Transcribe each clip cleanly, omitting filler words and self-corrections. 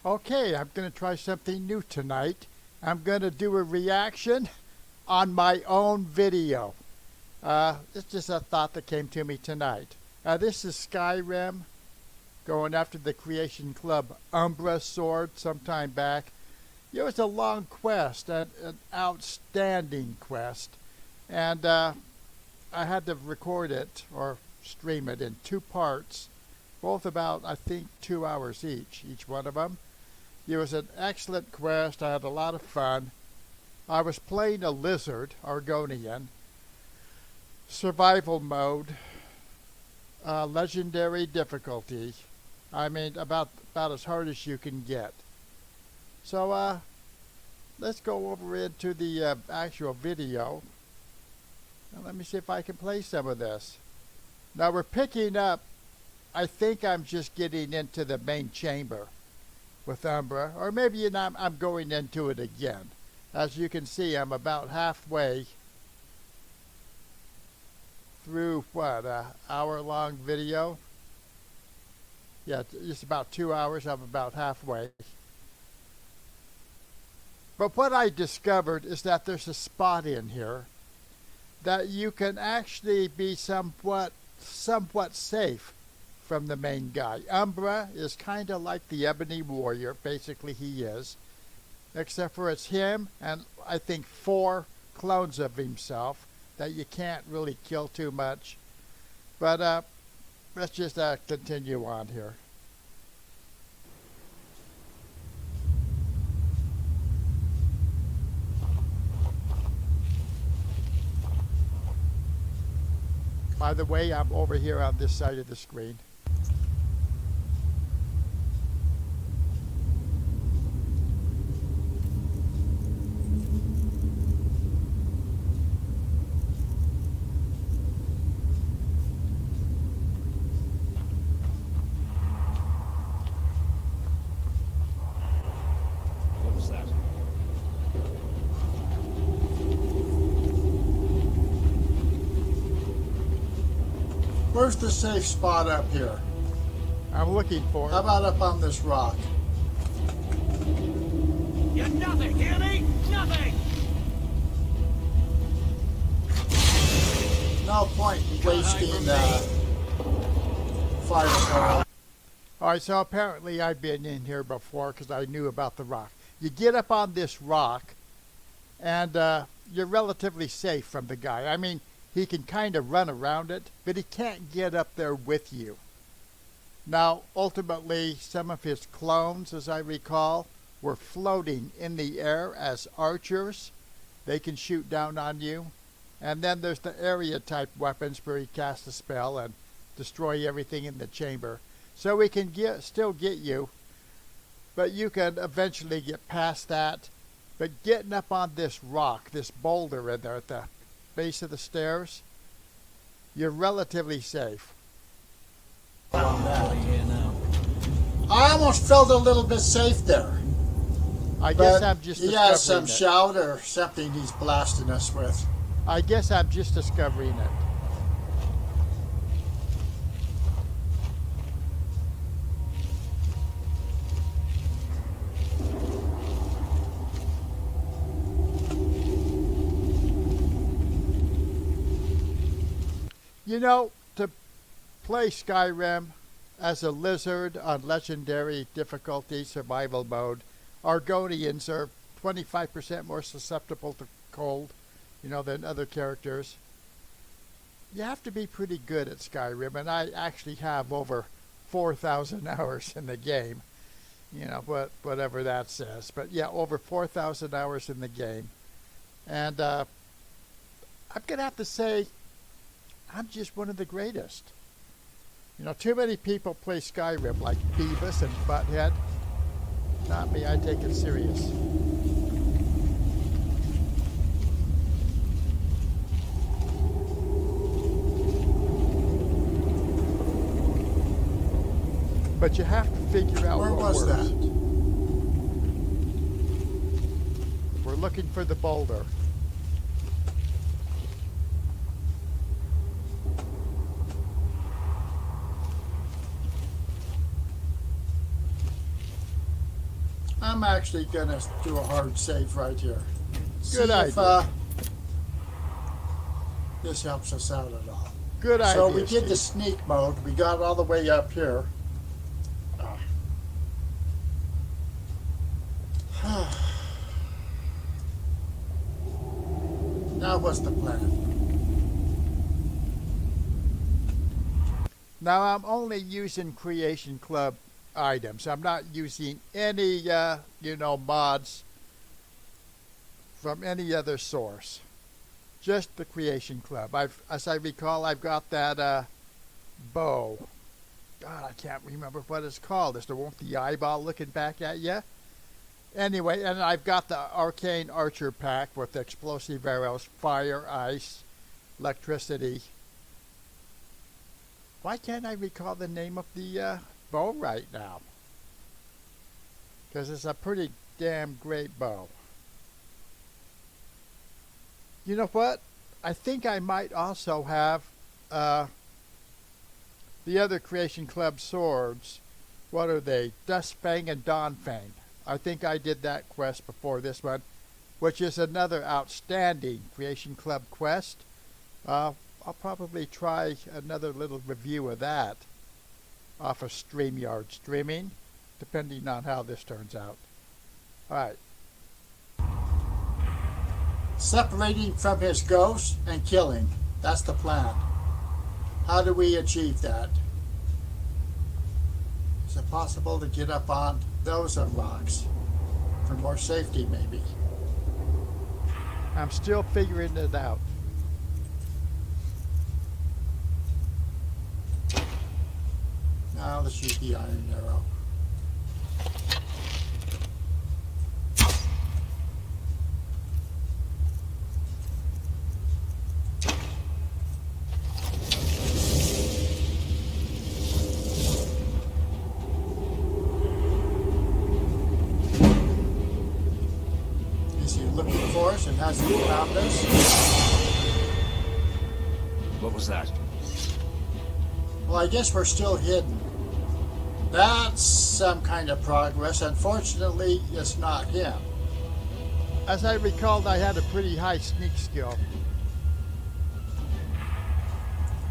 Okay, I'm going to try something new tonight. I'm going to do a reaction on my own video. It's just a thought that came to me tonight. This is Skyrim, going after the Creation Club Umbra sword sometime back. It was a long quest, an outstanding quest, and I had to record it or stream it in two parts, both about, I think, 2 hours each one of them. It was an excellent quest. I had a lot of fun. I was playing a lizard, Argonian, survival mode, legendary difficulty. I mean, about as hard as you can get. So, let's go over into the actual video. And let me see if I can play some of this. Now we're picking up, I think I'm just getting into the main chamber with Umbra, or maybe I'm going into it again. As you can see, I'm about halfway through, what, an hour-long video? Yeah, just about 2 hours. I'm about halfway. But what I discovered is that there's a spot in here that you can actually be somewhat safe from the main guy. Umbra is kind of like the Ebony Warrior, basically he is, except for it's him and I think 4 clones of himself that you can't really kill too much. But let's just continue on here. By the way, I'm over here on this side of the screen. What was that? Where's the safe spot up here? I'm looking for it. How about up on this rock? You're nothing, hear me? Nothing! No point in wasting fire. Alright, so apparently I've been in here before because I knew about the rock. You get up on this rock and you're relatively safe from the guy. I mean, he can kind of run around it, but he can't get up there with you. Now, ultimately, some of his clones, as I recall, were floating in the air as archers. They can shoot down on you. And then there's the area type weapons where he casts a spell and destroy everything in the chamber. So we can still get you, but you can eventually get past that. But getting up on this rock, this boulder in there at the base of the stairs, you're relatively safe. I almost felt a little bit safe there. I guess I'm just he has discovering some it. shout or something he's blasting us with. I guess I'm just discovering it. You know, to play Skyrim as a lizard on legendary difficulty survival mode, Argonians are 25% more susceptible to cold, than other characters. You have to be pretty good at Skyrim, and I actually have over 4,000 hours in the game. Whatever that says. But yeah, over 4,000 hours in the game. And I'm going to have to say, I'm just one of the greatest. Too many people play Skyrim like Beavis and Butthead. Not me, I take it serious. But you have to figure out Where what was works. that? We're looking for the boulder. I'm actually gonna do a hard save right here. Good See if idea. this helps us out at all. Good idea. So we did the Steve. sneak mode. We got all the way up here. Now what's the plan? Now I'm only using Creation Club items. I'm not using any, mods from any other source. Just the Creation Club. As I recall, I've got that bow. God, I can't remember what it's called. Is there won't the eyeball looking back at you? Anyway, and I've got the Arcane Archer pack with explosive arrows, fire, ice, electricity. Why can't I recall the name of the bow right now? Because it's a pretty damn great bow. You know what? I think I might also have the other Creation Club swords. What are they? Dustfang and Dawnfang. I think I did that quest before this one, which is another outstanding Creation Club quest. I'll probably try another little review of that off of Streamyard streaming, depending on how this turns out. Alright. Separating from his ghost and killing. That's the plan. How do we achieve that? Is it possible to get up on those rocks for more safety, maybe? I'm still figuring it out. Now let's shoot the iron arrow. Is he looking for us and has he found us? What was that? Well, I guess we're still hidden. That's some kind of progress. Unfortunately, it's not him. As I recalled, I had a pretty high sneak skill.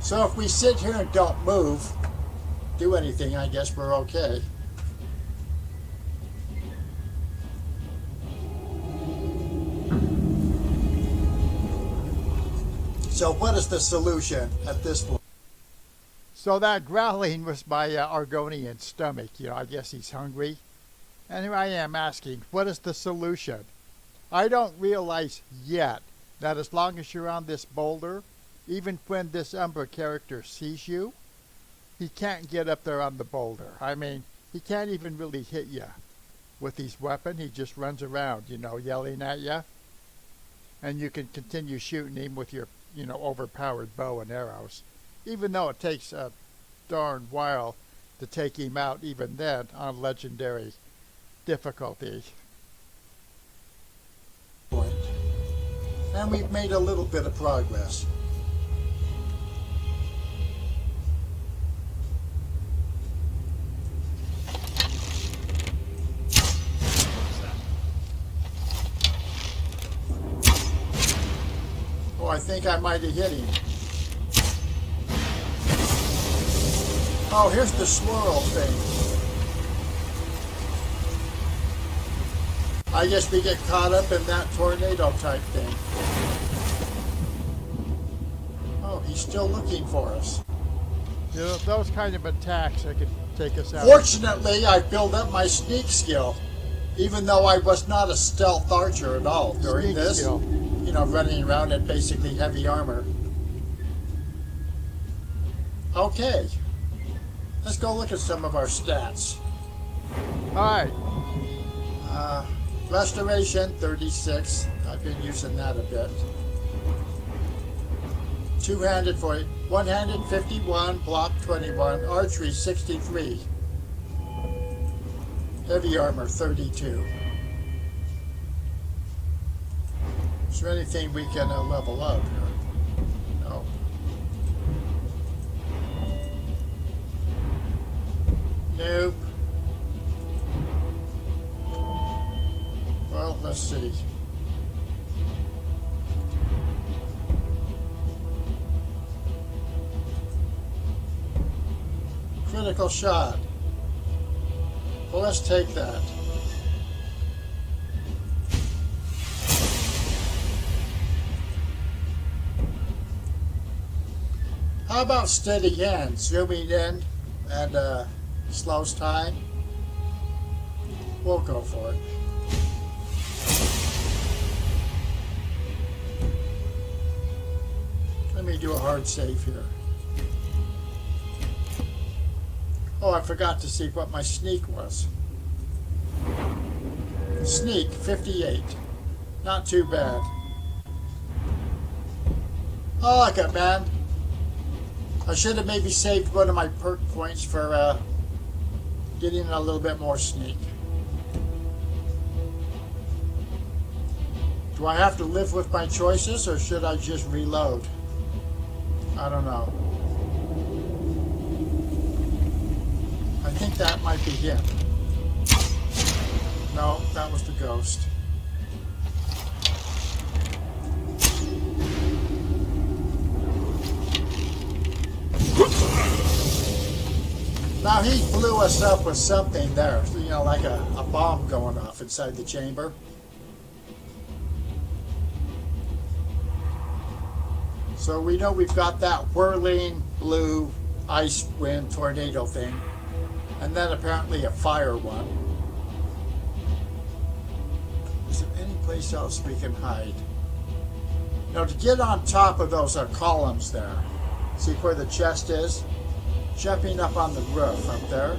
So if we sit here and don't move, do anything, I guess we're okay. So what is the solution at this point? So that growling was my Argonian stomach. I guess he's hungry. And here I am asking, what is the solution? I don't realize yet that as long as you're on this boulder, even when this Umbra character sees you, he can't get up there on the boulder. I mean, he can't even really hit you with his weapon. He just runs around, yelling at you. And you can continue shooting him with your, overpowered bow and arrows. Even though it takes a darn while to take him out, even then, on legendary difficulty. And we've made a little bit of progress. Oh, I think I might have hit him. Oh, here's the swirl thing. I guess we get caught up in that tornado type thing. Oh, he's still looking for us. Those kind of attacks that could take us out. Fortunately, I built up my sneak skill, even though I was not a stealth archer at all during Sneak this. skill. Running around in basically heavy armor. Okay. Let's go look at some of our stats. Alright. Restoration, 36. I've been using that a bit. Two-handed 40. One-handed, 51. Block, 21. Archery, 63. Heavy armor, 32. Is there anything we can level up here? No. Nope. Let's see. Critical shot. Well, let's take that. How about steady hand, zooming in and slows time? We'll go for it. Let me do a hard save here. Oh, I forgot to see what my sneak was. Sneak, 58. Not too bad. I like it, man. I should have maybe saved one of my perk points for getting a little bit more sneak. Do I have to live with my choices, or should I just reload? I don't know. I think that might be him. No, that was the ghost. Now he blew us up with something there, you know, like a bomb going off inside the chamber. So we know we've got that whirling blue ice wind tornado thing, and then apparently a fire one. Is there any place else we can hide? Now to get on top of those columns there, see where the chest is? Jumping up on the roof up there.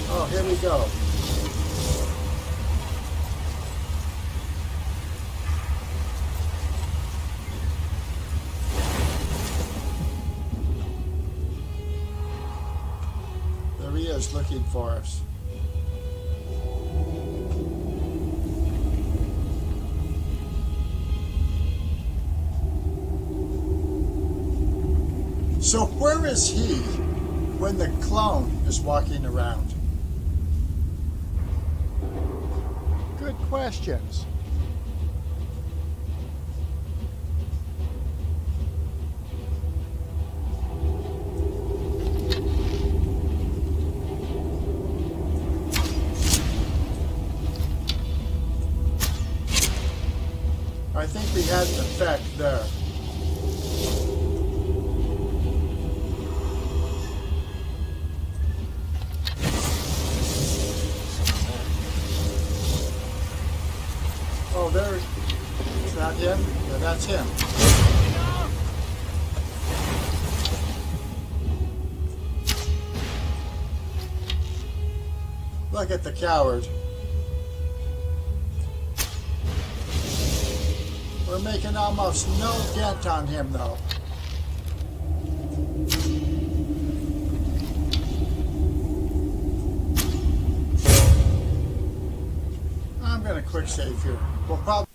Oh, here we go. There he is looking for us. So where is he when the clone is walking around? Good questions. I think we had an effect there. Oh, there. Is that him? Yeah, that's him. Look at the coward. We're making almost no dent on him, though. I'm going to quick save here. We'll probably.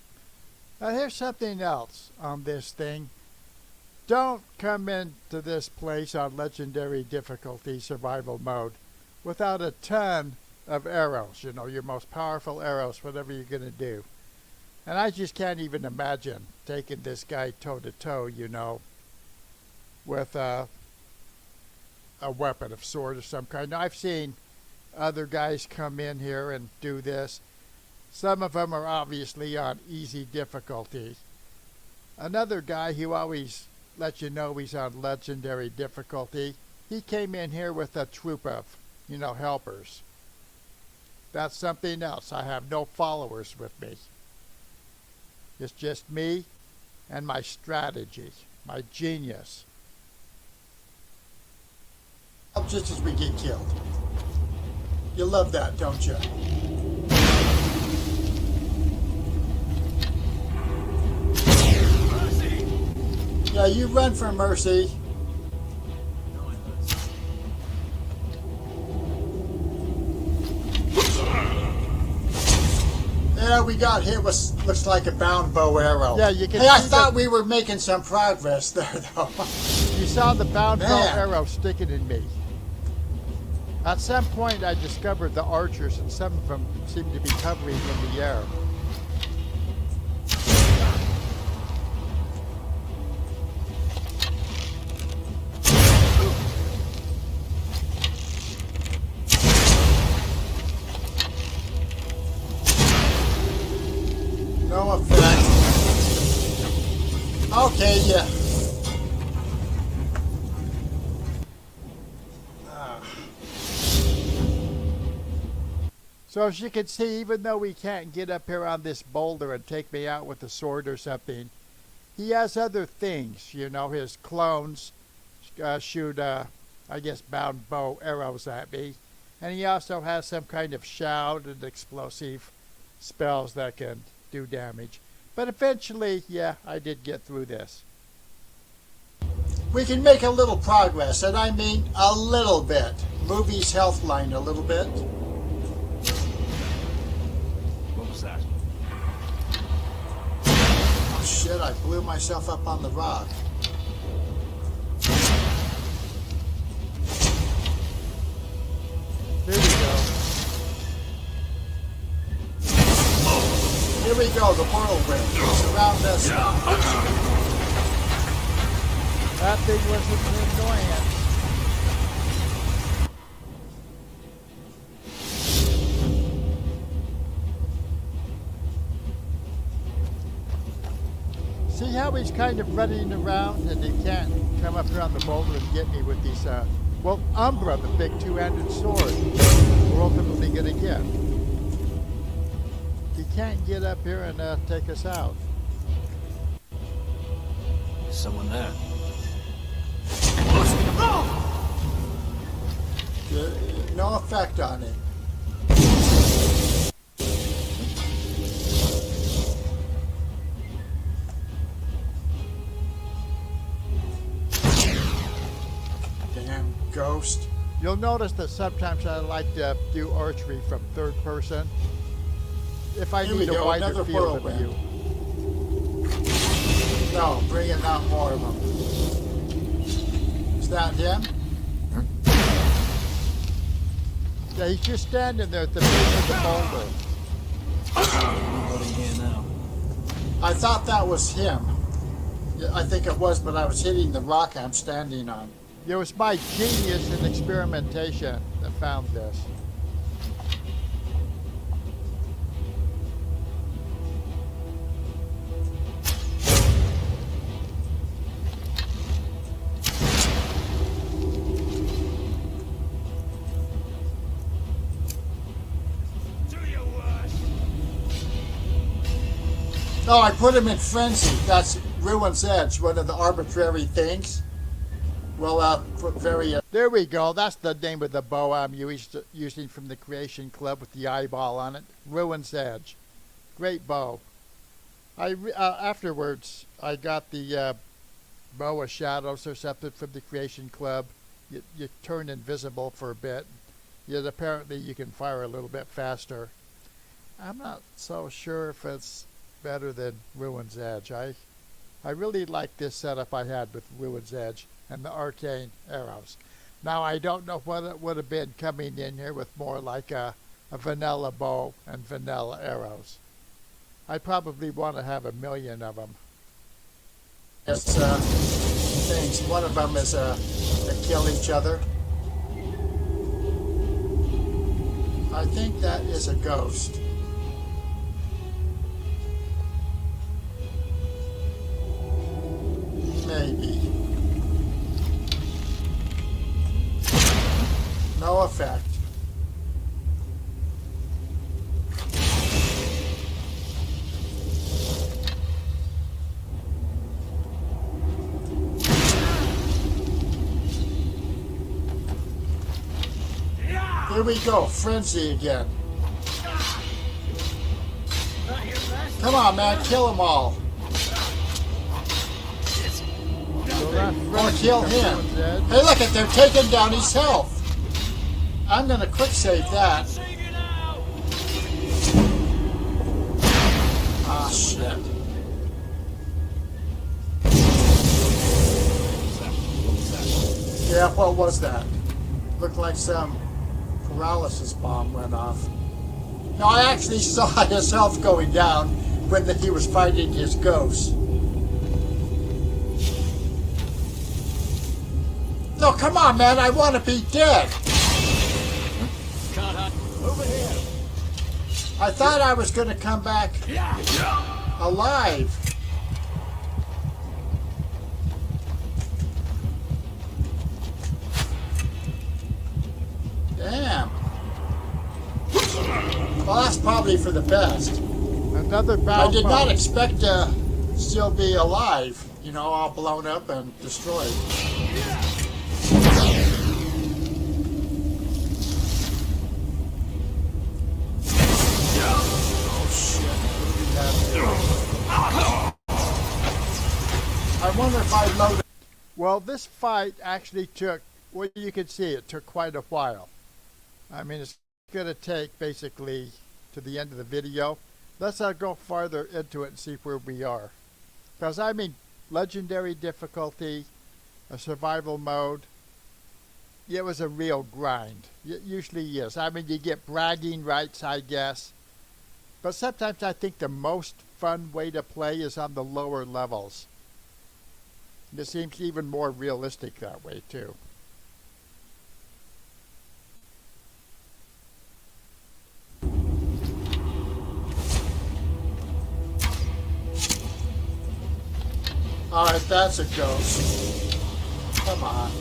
Now here's something else on this thing. Don't come into this place on legendary difficulty survival mode without a ton of arrows. You know, your most powerful arrows, whatever you're going to do. And I just can't even imagine taking this guy toe to toe, you know, with a weapon of sword of some kind. Now I've seen other guys come in here and do this. Some of them are obviously on easy difficulty. Another guy who always lets you know he's on legendary difficulty, he came in here with a troop of, you know, helpers. That's something else. I have no followers with me. It's just me and my strategy, my genius. Just as we get killed. You love that, don't you? Yeah, you run for mercy. Yeah, we got hit with looks like a bound bow arrow. Yeah, you can. Hey, I see thought we were making some progress there, though. you saw the bound bow Man. arrow sticking in me. At some point, I discovered the archers, and some of them seem to be hovering in the air. No effect. Okay, yeah. So as you can see, even though he can't get up here on this boulder and take me out with a sword or something, he has other things. You know, his clones shoot, I guess, bound bow arrows at me. And he also has some kind of shout and explosive spells that can do damage. But eventually, yeah, I did get through this. We can make a little progress, and I mean a little bit. Move his health line a little bit. What was that? Oh shit, I blew myself up on the rock. Here we go. Here we go, the whirlwind. Surround us. That thing was an annoyance. See how he's kind of running around and he can't come up here on the boulder and get me with these, well, Umbra, the big two-handed sword, we're ultimately going to get. He can't get up here and take us out. There's someone there. No effect on it. Damn ghost. You'll notice that sometimes I like to do archery from third person. If I Here we need a go, wider another field of whirlwind. view. No, bring in out more of them. Is that him? Yeah, he's just standing there at the base of the boulder. Anybody here now? I thought that was him. Yeah, I think it was, but I was hitting the rock I'm standing on. It was my genius in experimentation that found this. Do your worst. Oh, I put him in frenzy. That's Ruin's Edge, one of the arbitrary things. Well, very... There we go. That's the name of the bow I'm using from the Creation Club with the eyeball on it. Ruin's Edge. Great bow. Afterwards, I got the bow of shadows or something from the Creation Club. You turn invisible for a bit. Yet apparently you can fire a little bit faster. I'm not so sure if it's better than Ruin's Edge. I really like this setup I had with Ruin's Edge and the arcane arrows. Now I don't know what it would have been coming in here with more like a vanilla bow and vanilla arrows. I probably want to have 1,000,000 of them. It's things. One of them is they kill each other. I think that is a ghost. Maybe. No effect. Here we go, frenzy again. Come on, man, kill them all. Or kill him. Hey, look it, they're taking down his health. I'm gonna quick save that. Ah, shit. Yeah, what was that? Looked like some paralysis bomb went off. No, I actually saw his health going down when he was fighting his ghost. No, come on, man, I want to be dead. Can't hunt. Over here. I thought I was going to come back alive. Damn. Well, that's probably for the best. Another bound I did not boat. expect to still be alive. You know, all blown up and destroyed. Oh shit. What do we have here? I wonder if I loaded. Well, this fight actually took, well, you can see it took quite a while. I mean, it's going to take basically to the end of the video. Let's go farther into it and see where we are. Because, I mean, legendary difficulty, a survival mode, it was a real grind. It usually is. I mean, you get bragging rights, I guess. But sometimes I think the most fun way to play is on the lower levels. It seems even more realistic that way, too. Alright, that's a ghost. Come on.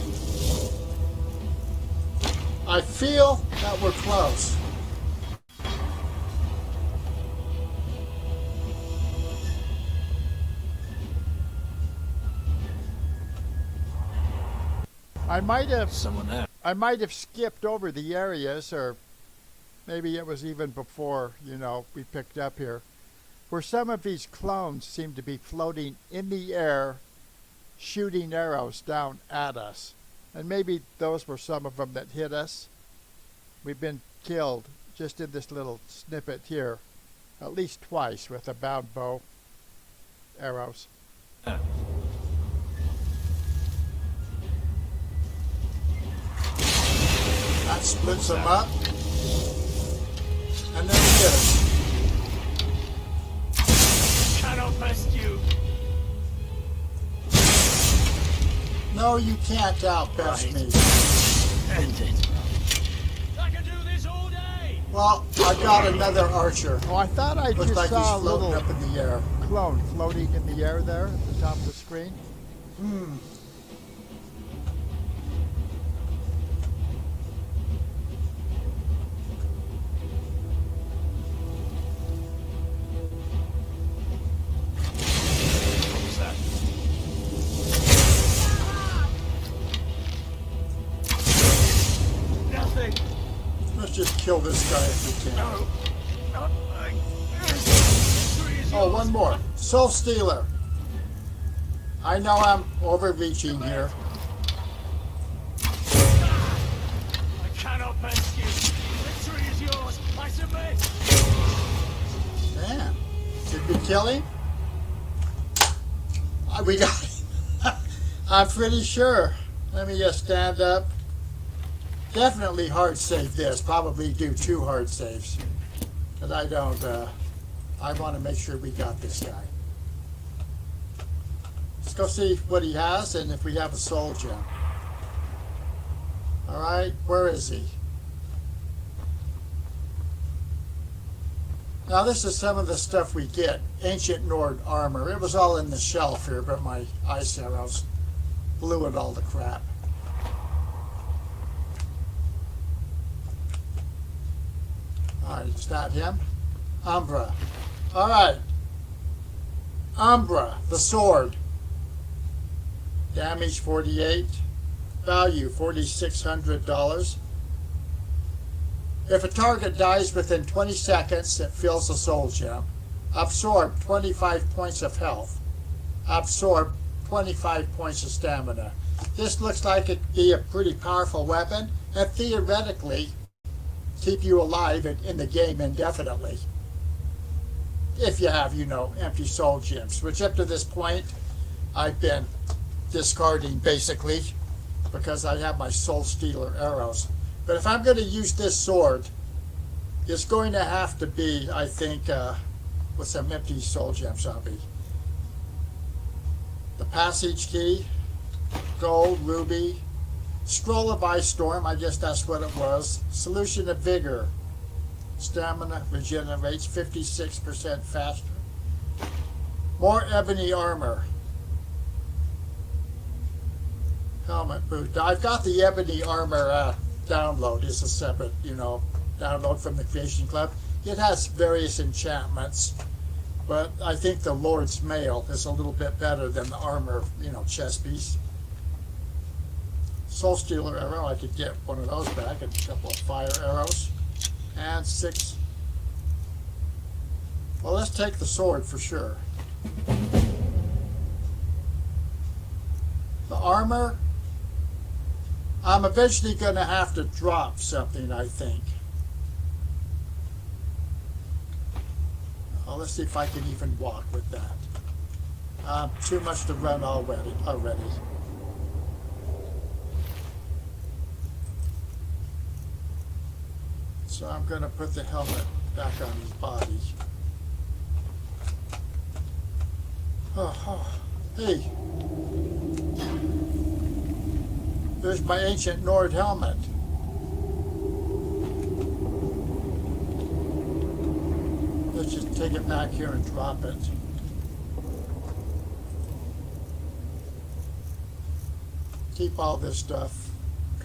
I feel that we're close. Someone there. I might have skipped over the areas, or maybe it was even before, we picked up here, where some of these clones seem to be floating in the air, shooting arrows down at us. And maybe those were some of them that hit us. We've been killed just in this little snippet here, at least twice with a bound bow arrows. That splits them up. And then he is. Cannot best you. No, you can't outbest Right. me. End it. I can do this all day. Well, I got another archer. Oh, I thought I Looks just like saw a he's floating little up in the air. clone floating in the air there at the top of the screen. What was that? Nothing. Let's just kill this guy if we can. No. Not like Oh, one more. Soul Stealer. I know I'm overreaching here. I cannot best you. Victory is yours. I submit. Damn. Did we kill him? We got him. I'm pretty sure. Let me just stand up. Definitely hard save this. Probably do 2 hard saves. Because I don't, I want to make sure we got this guy. Let's go see what he has and if we have a soul gem. Alright, where is he? Now this is some of the stuff we get. Ancient Nord armor. It was all in the shelf here, but my ice arrows blew it all to crap. Alright, is that him? Umbra. Alright. Umbra, the sword. Damage 48. Value $4,600. If a target dies within 20 seconds, it fills a soul gem. Absorb 25 points of health. Absorb 25 points of stamina. This looks like it'd be a pretty powerful weapon, and theoretically keep you alive in the game indefinitely. If you have, empty soul gems, which up to this point I've been discarding basically because I have my Soul Stealer arrows. But if I'm going to use this sword, it's going to have to be, I think, with some empty soul gems on me. The passage key, gold, ruby, scroll of ice storm, I guess that's what it was. Solution of vigor, stamina regenerates 56% faster. More ebony armor. Helmet boot. Now, I've got the ebony armor download. It's a separate, download from the Creation Club. It has various enchantments, but I think the Lord's Mail is a little bit better than the armor, chest piece. Soul Stealer arrow, I could get one of those back, and a couple of fire arrows, and 6. Well, let's take the sword for sure. The armor, I'm eventually going to have to drop something, I think. Well, let's see if I can even walk with that. Too much to run already. So I'm going to put the helmet back on his body. Hey, there's my ancient Nord helmet. Let's just take it back here and drop it. Keep all this stuff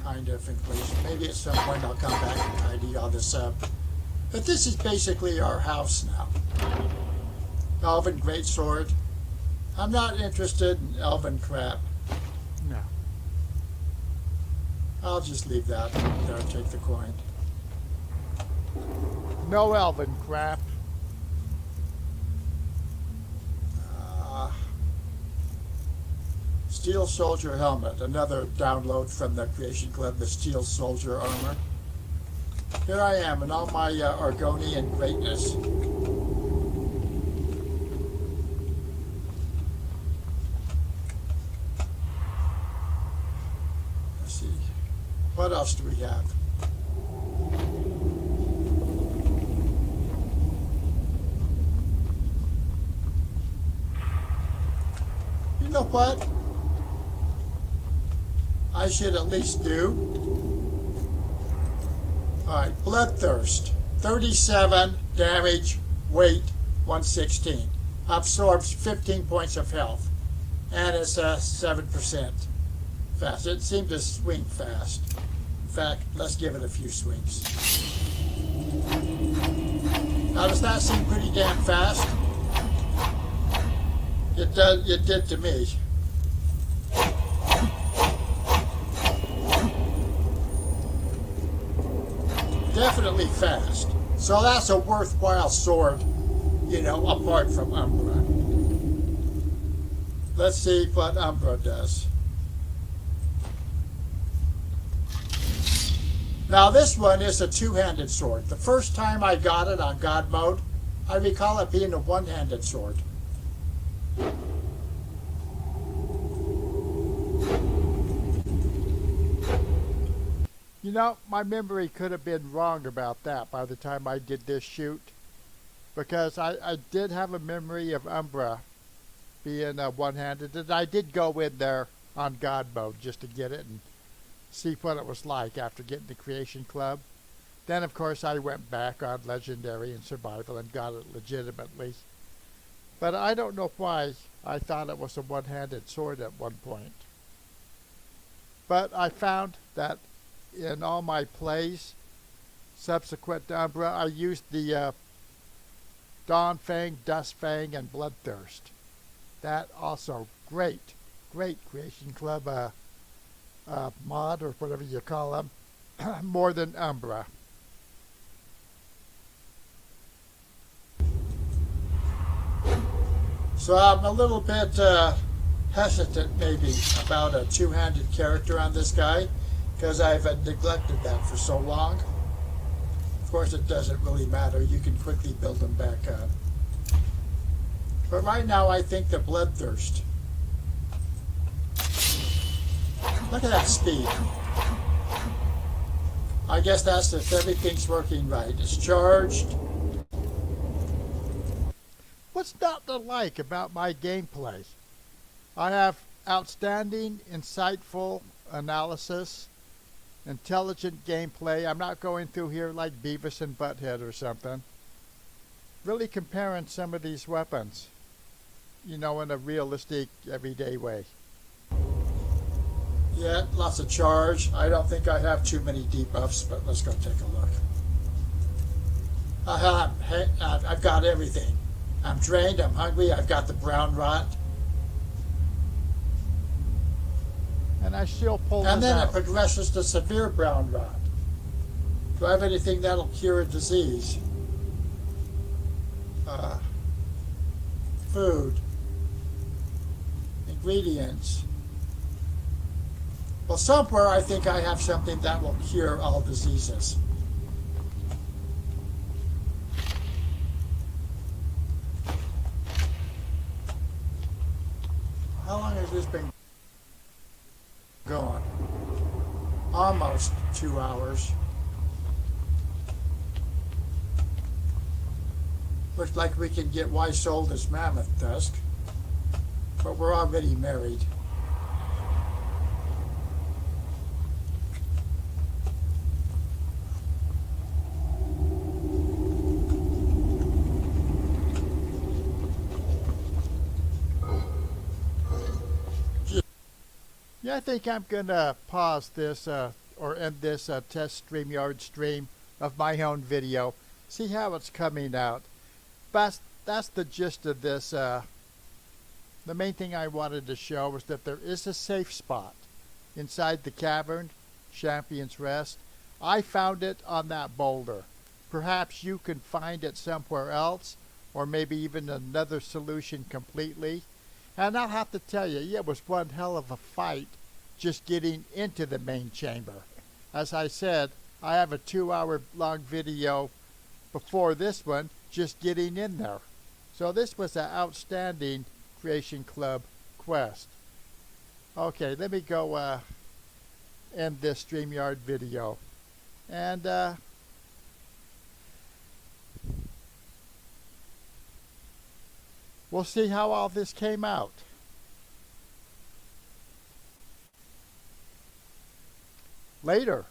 kind of in place. Maybe at some point I'll come back and tidy all this up. But this is basically our house now. Elven greatsword. I'm not interested in elven crap. No. I'll just leave that there and take the coin. No elven crap. Steel Soldier helmet, another download from the Creation Club, the Steel Soldier armor. Here I am in all my Argonian greatness. Let's see. What else do we have? You know what I should at least do? Alright, Bloodthirst. 37 damage, weight 116. Absorbs 15 points of health. And it's 7% fast. It seemed to swing fast. In fact, let's give it a few swings. Now, does that seem pretty damn fast? It did to me. Definitely fast. So that's a worthwhile sword, apart from Umbra. Let's see what Umbra does. Now this one is a two-handed sword. The first time I got it on God mode, I recall it being a one-handed sword. My memory could have been wrong about that by the time I did this shoot, because I did have a memory of Umbra being one-handed, and I did go in there on God mode just to get it and see what it was like after getting the Creation Club. Then, of course, I went back on Legendary and Survival and got it legitimately. But I don't know why I thought it was a one-handed sword at one point. But I found that in all my plays subsequent to Umbra, I used the Dawn Fang, Dust Fang, and Bloodthirst. That also great Creation Club mod, or whatever you call them, more than Umbra. So I'm a little bit hesitant maybe about a two-handed character on this guy, because I've neglected that for so long. Of course, it doesn't really matter. You can quickly build them back up. But right now, I think the Bloodthirst. Look at that speed. I guess that's if everything's working right. It's charged. What's not to like about my gameplay? I have outstanding, insightful analysis, intelligent gameplay. I'm not going through here like Beavis and Butthead or something. Really comparing some of these weapons, you know, in a realistic, everyday way. Yeah, lots of charge. I don't think I have too many debuffs, but let's go take a look. I've got everything. I'm drained, I'm hungry, I've got the brown rot. And I still pull And this then out. it progresses to severe brown rot. Do I have anything that'll cure a disease? Food. Ingredients. Well, somewhere I think I have something that will cure all diseases. How long has this been going? Almost 2 hours. Looks like we can get Why Sold as Mammoth Tusk, but we're already married. Yeah, I think I'm going to pause this or end this test StreamYard stream of my own video. See how it's coming out. But that's the gist of this. The main thing I wanted to show was that there is a safe spot inside the cavern, Champion's Rest. I found it on that boulder. Perhaps you can find it somewhere else, or maybe even another solution completely. And I'll have to tell you, it was one hell of a fight just getting into the main chamber. As I said, I have a 2-hour long video before this one just getting in there. So this was an outstanding Creation Club quest. Okay, let me go end this StreamYard video. And we'll see how all this came out. Later.